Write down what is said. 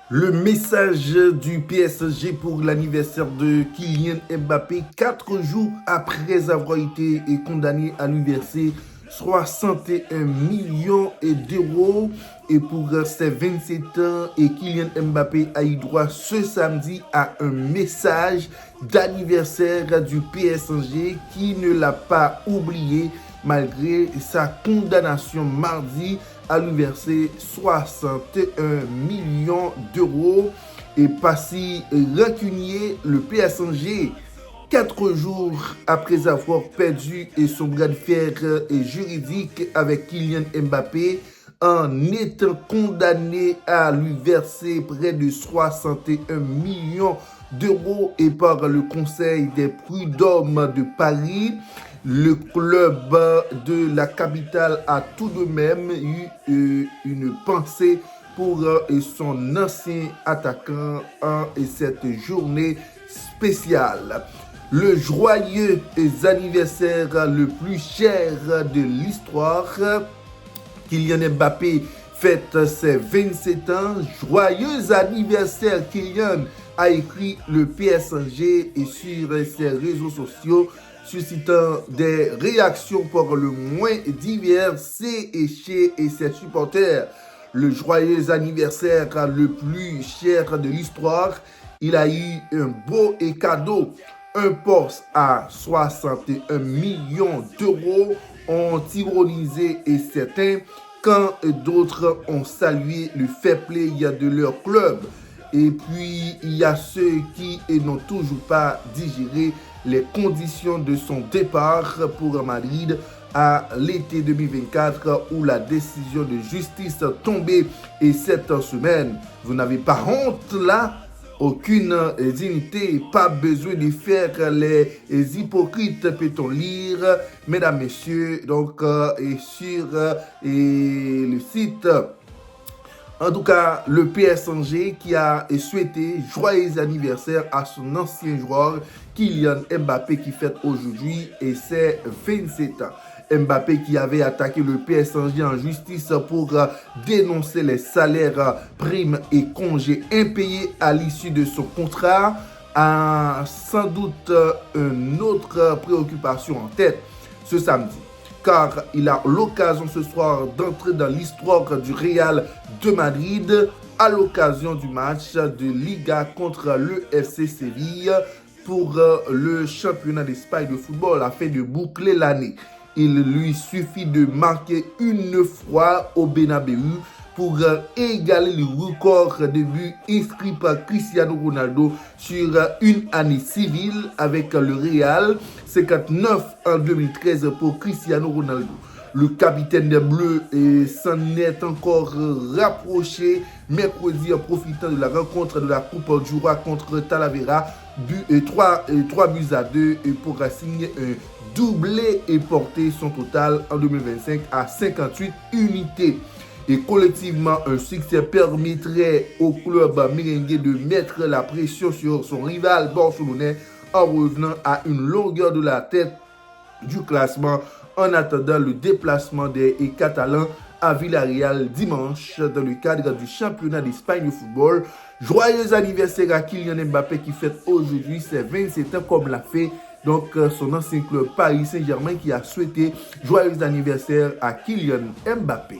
Le message du PSG pour l'anniversaire de Kylian Mbappé, 4 jours après avoir été condamné à lui verser 61 millions d'euros. Et pour ses 27 ans, Kylian Mbappé a eu droit ce samedi à un message d'anniversaire du PSG qui ne l'a pas oublié malgré sa condamnation mardi à lui verser 61 millions d'euros. Et pas si rancunier, le PSG, 4 jours après avoir perdu son bras de fer juridique avec Kylian Mbappé, en étant condamné à lui verser près de 61 millions d'euros et par le Conseil des prud'hommes de Paris, le club de la capitale a tout de même eu une pensée pour son ancien attaquant en cette journée spéciale. Le joyeux anniversaire le plus cher de l'histoire, Kylian Mbappé fête ses 27 ans. Joyeux anniversaire Kylian, a écrit le PSG et sur ses réseaux sociaux, suscitant des réactions pour le moins diverses et chez ses supporters. Le joyeux anniversaire le plus cher de l'histoire, il a eu un beau cadeau. Un Porsche à 61 millions d'euros, ont ironisé et certains, quand d'autres ont salué le fair play de leur club. Et puis, il y a ceux qui n'ont toujours pas digéré les conditions de son départ pour Madrid à l'été 2024 où la décision de justice tombée et cette semaine. Vous n'avez pas honte là? Aucune dignité, pas besoin de faire les hypocrites, peut-on lire, mesdames, messieurs, donc sur le site. En tout cas, le PSG qui a souhaité joyeux anniversaire à son ancien joueur Kylian Mbappé qui fête aujourd'hui et ses 27 ans. Mbappé qui avait attaqué le PSG en justice pour dénoncer les salaires, primes et congés impayés à l'issue de son contrat a sans doute une autre préoccupation en tête ce samedi, car il a l'occasion ce soir d'entrer dans l'histoire du Real de Madrid à l'occasion du match de Liga contre le FC Séville pour le championnat d'Espagne de football afin de boucler l'année. Il lui suffit de marquer une fois au Bernabéu pour égaler le record de buts inscrits par Cristiano Ronaldo sur une année civile avec le Real, 59 en 2013 pour Cristiano Ronaldo. Le capitaine des Bleus s'en est encore rapproché mercredi en profitant de la rencontre de la Coupe du Roi contre Talavera, 3 buts à 2 pour signer un doublé et porter son total en 2025 à 58 unités. Et collectivement, un succès permettrait au club merengue de mettre la pression sur son rival barcelonais en revenant à une longueur de la tête du classement en attendant le déplacement des Catalans à Villarreal dimanche dans le cadre du championnat d'Espagne de football. Joyeux anniversaire à Kylian Mbappé qui fête aujourd'hui ses 27 ans comme l'a fait donc son ancien club Paris Saint-Germain qui a souhaité joyeux anniversaire à Kylian Mbappé.